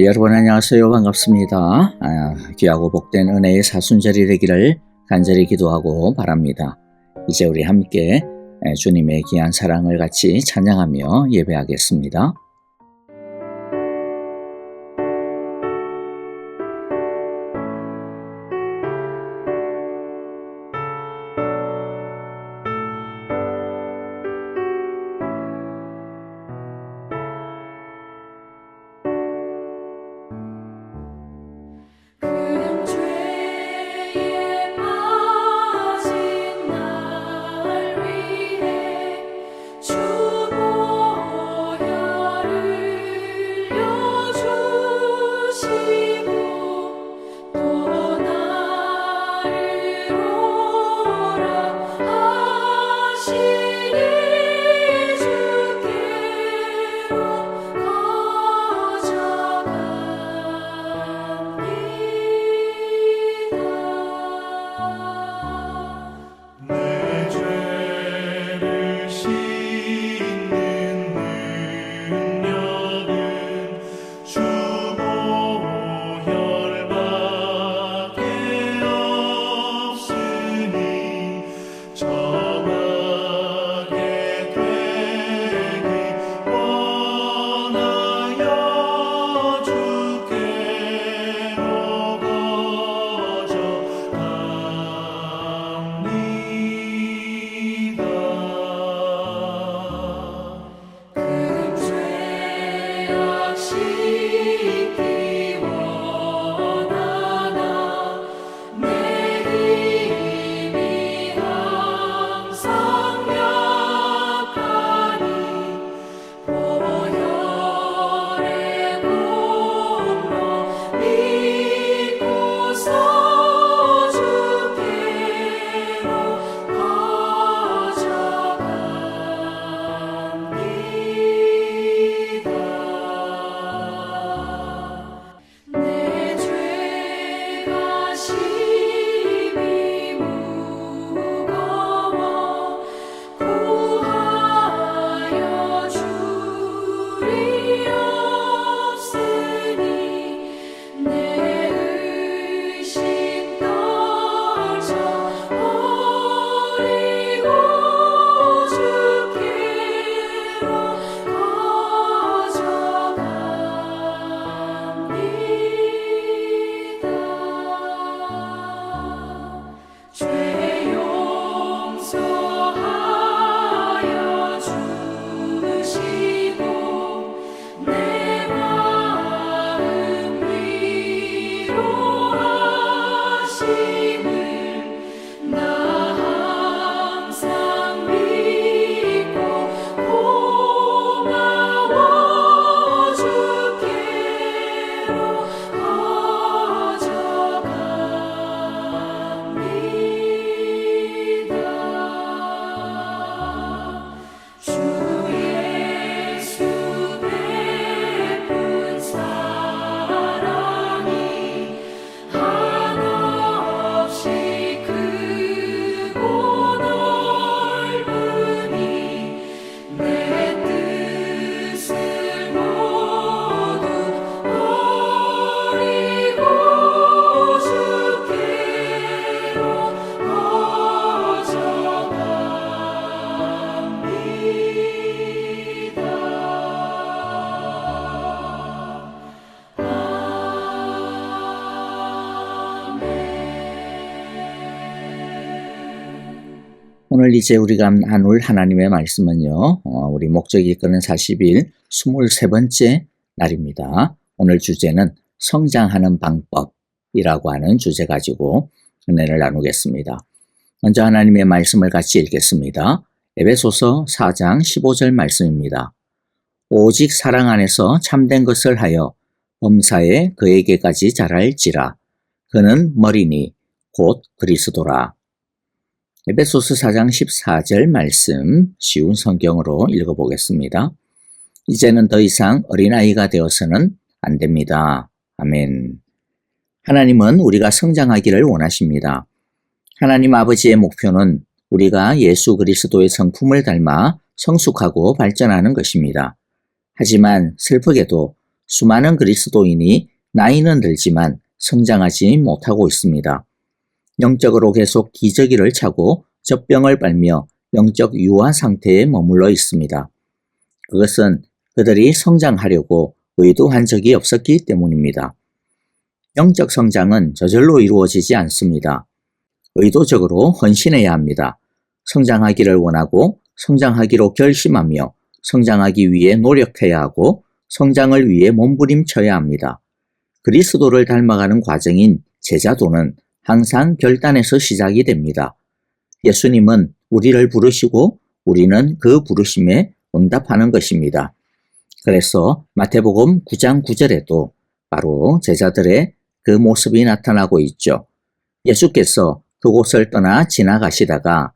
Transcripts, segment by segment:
여러분 안녕하세요. 반갑습니다. 귀하고 복된 은혜의 사순절이 되기를 간절히 기도하고 바랍니다. 이제 우리 함께 주님의 귀한 사랑을 같이 찬양하며 예배하겠습니다. 오늘 이제 우리가 나눌 하나님의 말씀은요, 우리 목적이 이끄는 40일 23번째 날입니다. 오늘 주제는 성장하는 방법이라고 하는 주제 가지고 은혜를 나누겠습니다. 먼저 하나님의 말씀을 같이 읽겠습니다. 에베소서 4장 15절 말씀입니다. 오직 사랑 안에서 참된 것을 하여 범사에 그에게까지 자랄지라. 그는 머리니 곧 그리스도라. 에베소서 4장 14절 말씀 쉬운 성경으로 읽어보겠습니다. 이제는 더 이상 어린아이가 되어서는 안 됩니다. 아멘. 하나님은 우리가 성장하기를 원하십니다. 하나님 아버지의 목표는 우리가 예수 그리스도의 성품을 닮아 성숙하고 발전하는 것입니다. 하지만 슬프게도 수많은 그리스도인이 나이는 들지만 성장하지 못하고 있습니다. 영적으로 계속 기저귀를 차고 젖병을 빨며 영적 유아 상태에 머물러 있습니다. 그것은 그들이 성장하려고 의도한 적이 없었기 때문입니다. 영적 성장은 저절로 이루어지지 않습니다. 의도적으로 헌신해야 합니다. 성장하기를 원하고 성장하기로 결심하며 성장하기 위해 노력해야 하고 성장을 위해 몸부림쳐야 합니다. 그리스도를 닮아가는 과정인 제자도는 항상 결단에서 시작이 됩니다. 예수님은 우리를 부르시고 우리는 그 부르심에 응답하는 것입니다. 그래서 마태복음 9장 9절에도 바로 제자들의 그 모습이 나타나고 있죠. 예수께서 그곳을 떠나 지나가시다가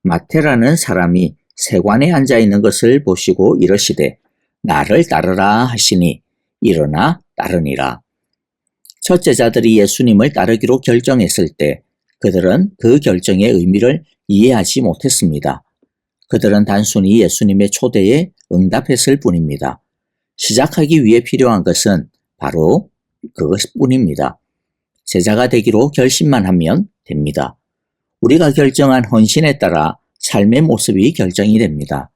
마태라는 사람이 세관에 앉아 있는 것을 보시고 이르시되 나를 따르라 하시니 일어나 따르니라. 첫 제자들이 예수님을 따르기로 결정했을 때 그들은 그 결정의 의미를 이해하지 못했습니다. 그들은 단순히 예수님의 초대에 응답했을 뿐입니다. 시작하기 위해 필요한 것은 바로 그것뿐입니다. 제자가 되기로 결심만 하면 됩니다. 우리가 결정한 헌신에 따라 삶의 모습이 결정이 됩니다.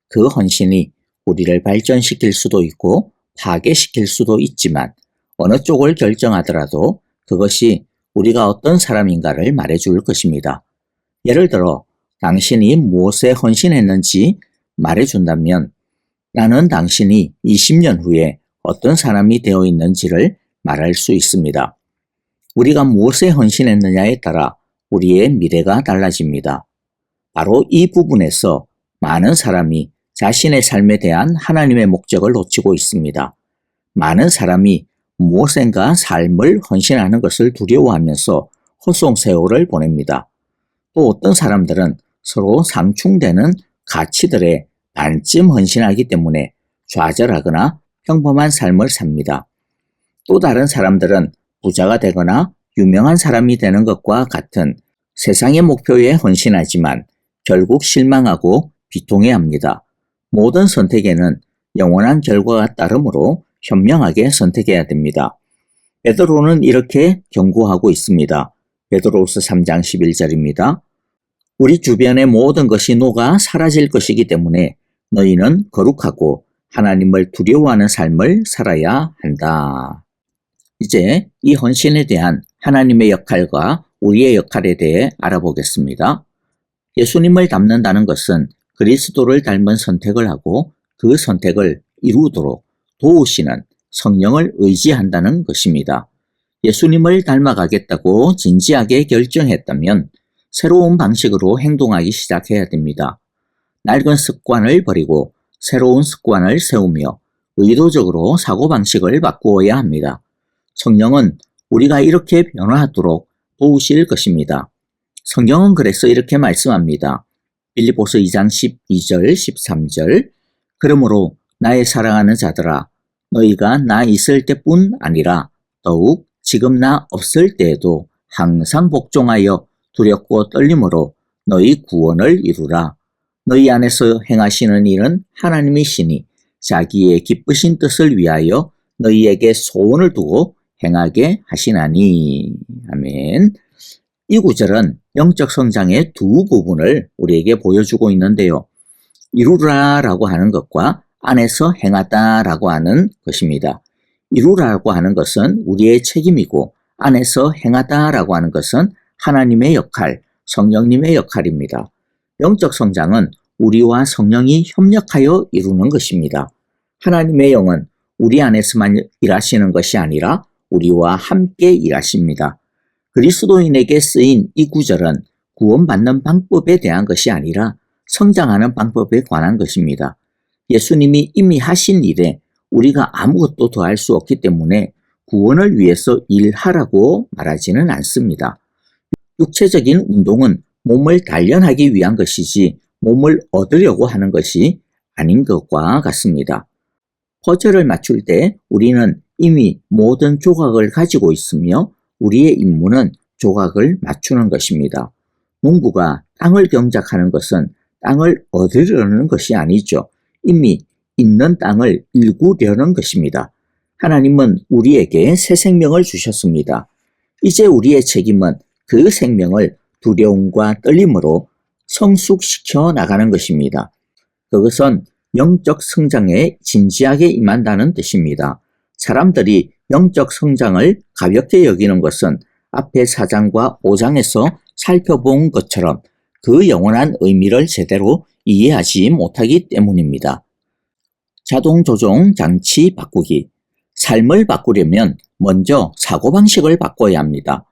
그 헌신이 우리를 발전시킬 수도 있고 파괴시킬 수도 있지만 어느 쪽을 결정하더라도 그것이 우리가 어떤 사람인가를 말해줄 것입니다. 예를 들어 당신이 무엇에 헌신했는지 말해준다면 나는 당신이 20년 후에 어떤 사람이 되어 있는지를 말할 수 있습니다. 우리가 무엇에 헌신했느냐에 따라 우리의 미래가 달라집니다. 바로 이 부분에서 많은 사람이 자신의 삶에 대한 하나님의 목적을 놓치고 있습니다. 많은 사람이 무엇인가 삶을 헌신하는 것을 두려워하면서 헛송세월을 보냅니다. 또 어떤 사람들은 서로 상충되는 가치들에 반쯤 헌신하기 때문에 좌절하거나 평범한 삶을 삽니다. 또 다른 사람들은 부자가 되거나 유명한 사람이 되는 것과 같은 세상의 목표에 헌신하지만 결국 실망하고 비통해합니다. 모든 선택에는 영원한 결과가 따르므로 현명하게 선택해야 됩니다. 베드로는 이렇게 경고하고 있습니다. 베드로후서 3장 11절입니다. 우리 주변의 모든 것이 녹아 사라질 것이기 때문에 너희는 거룩하고 하나님을 두려워하는 삶을 살아야 한다. 이제 이 헌신에 대한 하나님의 역할과 우리의 역할에 대해 알아보겠습니다. 예수님을 닮는다는 것은 그리스도를 닮은 선택을 하고 그 선택을 이루도록 도우시는 성령을 의지한다는 것입니다. 예수님을 닮아가겠다고 진지하게 결정했다면 새로운 방식으로 행동하기 시작해야 됩니다. 낡은 습관을 버리고 새로운 습관을 세우며 의도적으로 사고방식을 바꾸어야 합니다. 성령은 우리가 이렇게 변화하도록 도우실 것입니다. 성경은 그래서 이렇게 말씀합니다. 빌립보서 2장 12절 13절 그러므로 나의 사랑하는 자들아 너희가 나 있을 때뿐 아니라 더욱 지금 나 없을 때에도 항상 복종하여 두렵고 떨림으로 너희 구원을 이루라. 너희 안에서 행하시는 일은 하나님이시니 자기의 기쁘신 뜻을 위하여 너희에게 소원을 두고 행하게 하시나니. 아멘. 이 구절은 영적 성장의 두 부분을 우리에게 보여주고 있는데요. 이루라라고 하는 것과 안에서 행하다라고 하는 것입니다. 이루라고 하는 것은 우리의 책임이고 안에서 행하다라고 하는 것은 하나님의 역할, 성령님의 역할입니다. 영적 성장은 우리와 성령이 협력하여 이루는 것입니다. 하나님의 영은 우리 안에서만 일하시는 것이 아니라 우리와 함께 일하십니다. 그리스도인에게 쓰인 이 구절은 구원받는 방법에 대한 것이 아니라 성장하는 방법에 관한 것입니다. 예수님이 이미 하신 일에 우리가 아무것도 더할 수 없기 때문에 구원을 위해서 일하라고 말하지는 않습니다. 육체적인 운동은 몸을 단련하기 위한 것이지 몸을 얻으려고 하는 것이 아닌 것과 같습니다. 퍼즐을 맞출 때 우리는 이미 모든 조각을 가지고 있으며 우리의 임무는 조각을 맞추는 것입니다. 농부가 땅을 경작하는 것은 땅을 얻으려는 것이 아니죠. 이미 있는 땅을 일구려는 것입니다. 하나님은 우리에게 새 생명을 주셨습니다. 이제 우리의 책임은 그 생명을 두려움과 떨림으로 성숙시켜 나가는 것입니다. 그것은 영적 성장에 진지하게 임한다는 뜻입니다. 사람들이 영적 성장을 가볍게 여기는 것은 앞에 4장과 5장에서 살펴본 것처럼 그 영원한 의미를 제대로 이해하지 못하기 때문입니다. 자동 조종 장치 바꾸기. 삶을 바꾸려면 먼저 사고방식을 바꿔야 합니다.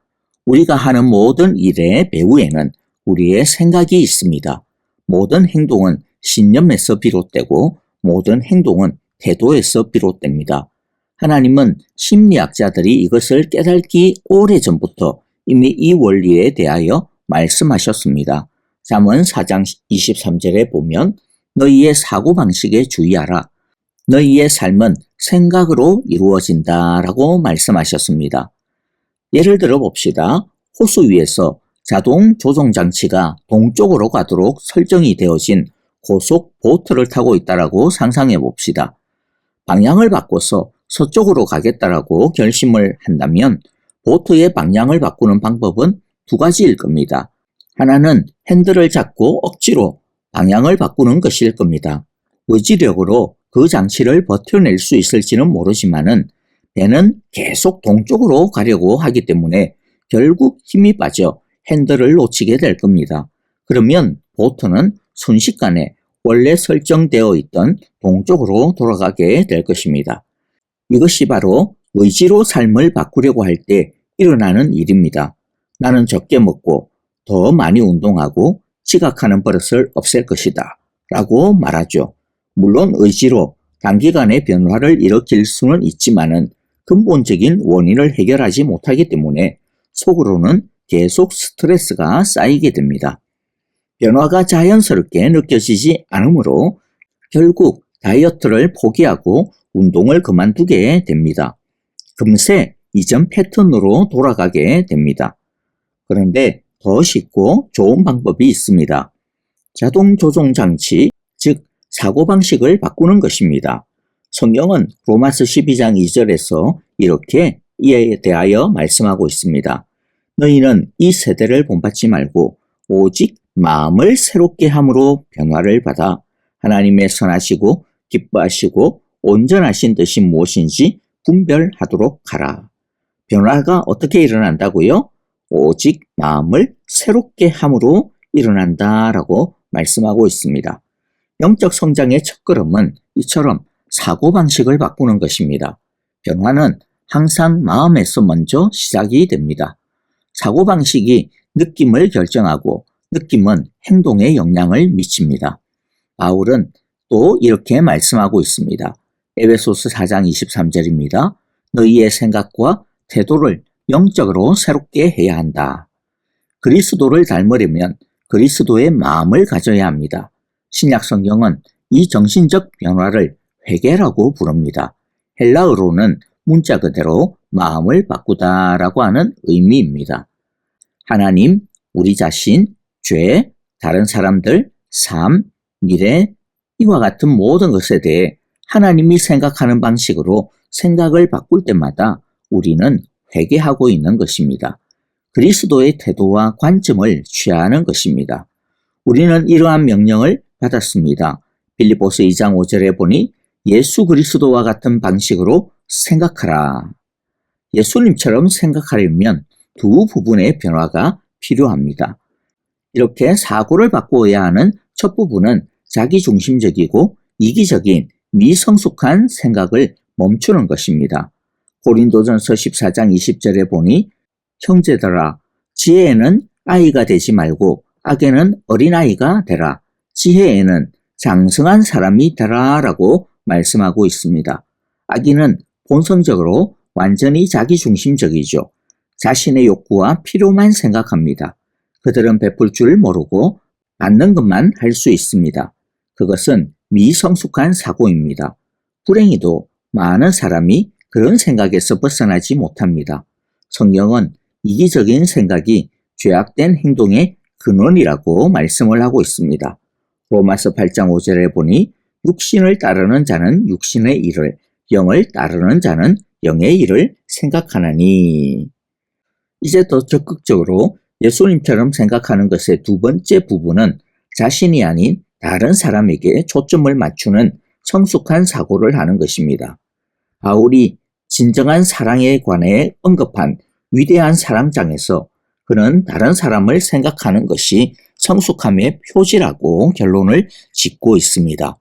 우리가 하는 모든 일의 배후에는 우리의 생각이 있습니다. 모든 행동은 신념에서 비롯되고 모든 행동은 태도에서 비롯됩니다. 하나님은 심리학자들이 이것을 깨닫기 오래전부터 이미 이 원리에 대하여 말씀하셨습니다. 잠언 4장 23절에 보면 너희의 사고방식에 주의하라. 너희의 삶은 생각으로 이루어진다 라고 말씀하셨습니다. 예를 들어 봅시다. 호수 위에서 자동 조종 장치가 동쪽으로 가도록 설정이 되어진 고속 보트를 타고 있다라고 상상해 봅시다. 방향을 바꿔서 서쪽으로 가겠다라고 결심을 한다면 보트의 방향을 바꾸는 방법은 두 가지일 겁니다. 하나는 핸들을 잡고 억지로 방향을 바꾸는 것일 겁니다. 의지력으로 그 장치를 버텨낼 수 있을지는 모르지만은 배는 계속 동쪽으로 가려고 하기 때문에 결국 힘이 빠져 핸들을 놓치게 될 겁니다. 그러면 보트는 순식간에 원래 설정되어 있던 동쪽으로 돌아가게 될 것입니다. 이것이 바로 의지로 삶을 바꾸려고 할 때 일어나는 일입니다. 나는 적게 먹고 더 많이 운동하고 지각하는 버릇을 없앨 것이다 라고 말하죠. 물론 의지로 단기간의 변화를 일으킬 수는 있지만은 근본적인 원인을 해결하지 못하기 때문에 속으로는 계속 스트레스가 쌓이게 됩니다. 변화가 자연스럽게 느껴지지 않으므로 결국 다이어트를 포기하고 운동을 그만두게 됩니다. 금세 이전 패턴으로 돌아가게 됩니다. 그런데 더 쉽고 좋은 방법이 있습니다. 자동 조종 장치, 즉 사고방식을 바꾸는 것입니다. 성경은 로마서 12장 2절에서 이렇게 이에 대하여 말씀하고 있습니다. 너희는 이 세대를 본받지 말고 오직 마음을 새롭게 함으로 변화를 받아 하나님의 선하시고 기뻐하시고 온전하신 뜻이 무엇인지 분별하도록 하라. 변화가 어떻게 일어난다고요? 오직 마음을 새롭게 함으로 일어난다라고 말씀하고 있습니다. 영적 성장의 첫걸음은 이처럼 사고방식을 바꾸는 것입니다. 변화는 항상 마음에서 먼저 시작이 됩니다. 사고방식이 느낌을 결정하고 느낌은 행동에 영향을 미칩니다. 바울은 또 이렇게 말씀하고 있습니다. 에베소서 4장 23절입니다. 너희의 생각과 태도를 영적으로 새롭게 해야 한다. 그리스도를 닮으려면 그리스도의 마음을 가져야 합니다. 신약 성경은 이 정신적 변화를 회개라고 부릅니다. 헬라어로는 문자 그대로 마음을 바꾸다라고 하는 의미입니다. 하나님, 우리 자신, 죄, 다른 사람들, 삶, 미래, 이와 같은 모든 것에 대해 하나님이 생각하는 방식으로 생각을 바꿀 때마다 우리는 회개하고 있는 것입니다. 그리스도의 태도와 관점을 취하는 것입니다. 우리는 이러한 명령을 받았습니다. 빌립보서 2장 5절에 보니 예수 그리스도와 같은 방식으로 생각하라. 예수님처럼 생각하려면 두 부분의 변화가 필요합니다. 이렇게 사고를 바꾸어야 하는 첫 부분은 자기중심적이고 이기적인 미성숙한 생각을 멈추는 것입니다. 고린도전서 14장 20절에 보니 형제들아 지혜에는 아이가 되지 말고 악에는 어린아이가 되라. 지혜에는 장성한 사람이 되라 라고 말씀하고 있습니다. 악인은 본성적으로 완전히 자기중심적이죠. 자신의 욕구와 필요만 생각합니다. 그들은 베풀 줄 모르고 받는 것만 할 수 있습니다. 그것은 미성숙한 사고입니다. 불행히도 많은 사람이 그런 생각에서 벗어나지 못합니다. 성경은 이기적인 생각이 죄악된 행동의 근원이라고 말씀을 하고 있습니다. 로마서 8장 5절에 보니 육신을 따르는 자는 육신의 일을, 영을 따르는 자는 영의 일을 생각하나니. 이제 더 적극적으로 예수님처럼 생각하는 것의 두 번째 부분은 자신이 아닌 다른 사람에게 초점을 맞추는 성숙한 사고를 하는 것입니다. 바울이 진정한 사랑에 관해 언급한 위대한 사랑장에서 그는 다른 사람을 생각하는 것이 성숙함의 표지라고 결론을 짓고 있습니다.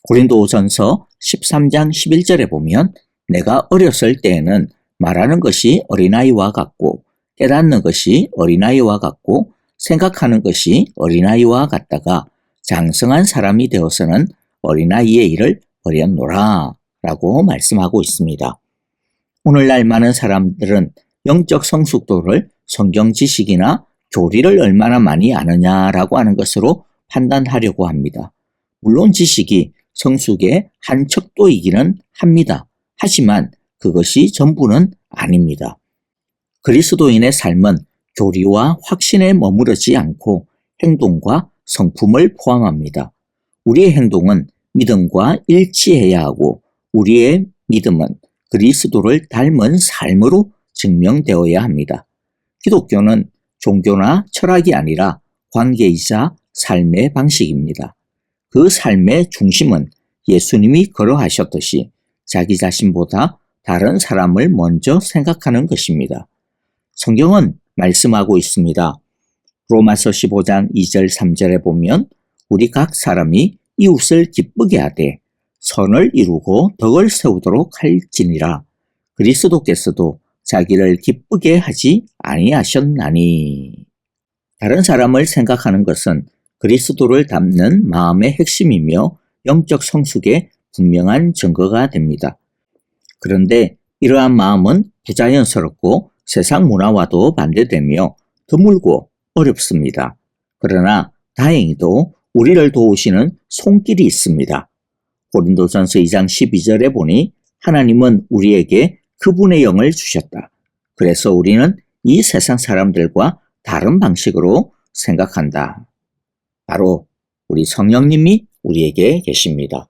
고린도후전서 13장 11절에 보면 내가 어렸을 때에는 말하는 것이 어린아이와 같고 깨닫는 것이 어린아이와 같고 생각하는 것이 어린아이와 같다가 장성한 사람이 되어서는 어린아이의 일을 버렸노라 라고 말씀하고 있습니다. 오늘날 많은 사람들은 영적 성숙도를 성경 지식이나 교리를 얼마나 많이 아느냐라고 하는 것으로 판단하려고 합니다. 물론 지식이 성숙의 한 척도이기는 합니다. 하지만 그것이 전부는 아닙니다. 그리스도인의 삶은 교리와 확신에 머무르지 않고 행동과 성품을 포함합니다. 우리의 행동은 믿음과 일치해야 하고 우리의 믿음은 그리스도를 닮은 삶으로 증명되어야 합니다. 기독교는 종교나 철학이 아니라 관계이자 삶의 방식입니다. 그 삶의 중심은 예수님이 걸어하셨듯이 자기 자신보다 다른 사람을 먼저 생각하는 것입니다. 성경은 말씀하고 있습니다. 로마서 15장 2절 3절에 보면 우리 각 사람이 이웃을 기쁘게 하되 선을 이루고 덕을 세우도록 할지니라. 그리스도께서도 자기를 기쁘게 하지 아니하셨나니. 다른 사람을 생각하는 것은 그리스도를 닮는 마음의 핵심이며 영적 성숙의 분명한 증거가 됩니다. 그런데 이러한 마음은 부자연스럽고 세상 문화와도 반대되며 드물고 어렵습니다. 그러나 다행히도 우리를 도우시는 손길이 있습니다. 고린도전서 2장 12절에 보니 하나님은 우리에게 그분의 영을 주셨다. 그래서 우리는 이 세상 사람들과 다른 방식으로 생각한다. 바로 우리 성령님이 우리에게 계십니다.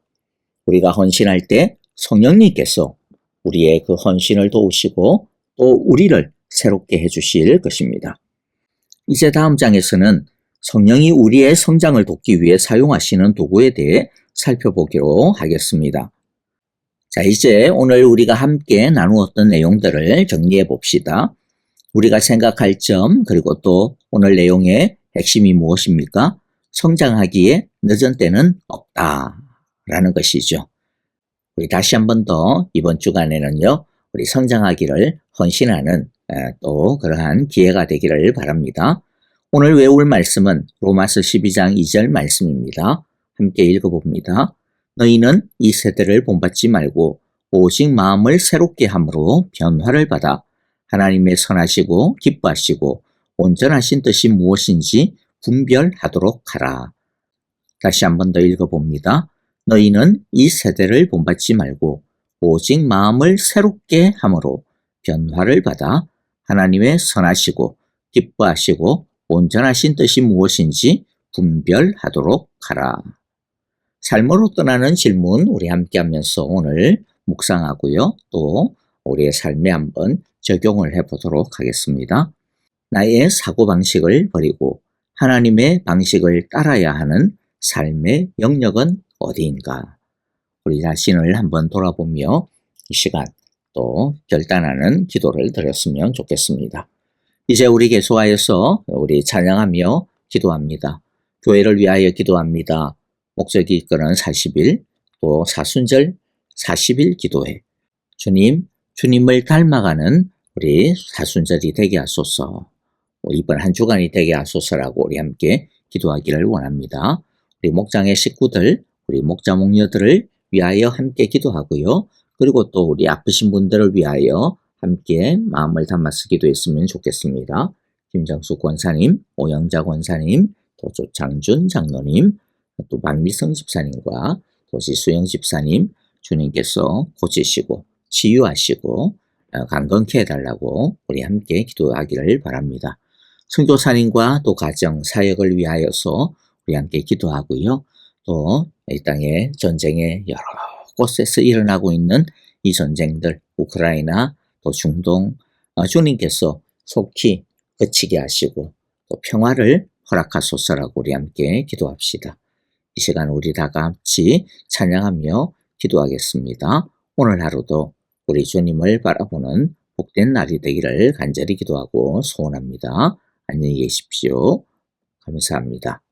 우리가 헌신할 때 성령님께서 우리의 그 헌신을 도우시고 또 우리를 새롭게 해주실 것입니다. 이제 다음 장에서는 성령이 우리의 성장을 돕기 위해 사용하시는 도구에 대해 살펴보기로 하겠습니다. 자, 이제 오늘 우리가 함께 나누었던 내용들을 정리해 봅시다. 우리가 생각할 점 그리고 또 오늘 내용의 핵심이 무엇입니까? 성장하기에 늦은 때는 없다라는 것이죠. 우리 다시 한 번 더 이번 주간에는요. 우리 성장하기를 헌신하는 또 그러한 기회가 되기를 바랍니다. 오늘 외울 말씀은 로마서 12장 2절 말씀입니다. 함께 읽어봅니다. 너희는 이 세대를 본받지 말고 오직 마음을 새롭게 함으로 변화를 받아 하나님의 선하시고 기뻐하시고 온전하신 뜻이 무엇인지 분별하도록 하라. 다시 한 번 더 읽어봅니다. 너희는 이 세대를 본받지 말고 오직 마음을 새롭게 함으로 변화를 받아 하나님의 선하시고 기뻐하시고 온전하신 뜻이 무엇인지 분별하도록 하라. 삶으로 떠나는 질문 우리 함께 하면서 오늘 묵상하고요. 또 우리의 삶에 한번 적용을 해보도록 하겠습니다. 나의 사고방식을 버리고 하나님의 방식을 따라야 하는 삶의 영역은 어디인가? 우리 자신을 한번 돌아보며 이 시간 또 결단하는 기도를 드렸으면 좋겠습니다. 이제 우리 계속하여서 우리 찬양하며 기도합니다. 교회를 위하여 기도합니다. 목적이 이끄는 40일 또 사순절 40일 기도회. 주님, 주님을 닮아가는 우리 사순절이 되게 하소서. 이번 한 주간이 되게 하소서라고 우리 함께 기도하기를 원합니다. 우리 목장의 식구들, 우리 목자 목녀들을 위하여 함께 기도하고요. 그리고 또 우리 아프신 분들을 위하여 함께 마음을 담아서 기도했으면 좋겠습니다. 김정숙 권사님, 오영자 권사님, 또 조창준 장로님, 또 박미성 집사님과 도시수영 집사님, 주님께서 고치시고 치유하시고 강건케 해달라고 우리 함께 기도하기를 바랍니다. 선교사님과 또 가정, 사역을 위하여서 우리 함께 기도하고요. 또 이 땅의 전쟁의 여러 곳곳에서 일어나고 있는 이 전쟁들, 우크라이나 또 중동, 주님께서 속히 그치게 하시고 또 평화를 허락하소서라고 우리 함께 기도합시다. 이 시간 우리 다 같이 찬양하며 기도하겠습니다. 오늘 하루도 우리 주님을 바라보는 복된 날이 되기를 간절히 기도하고 소원합니다. 안녕히 계십시오. 감사합니다.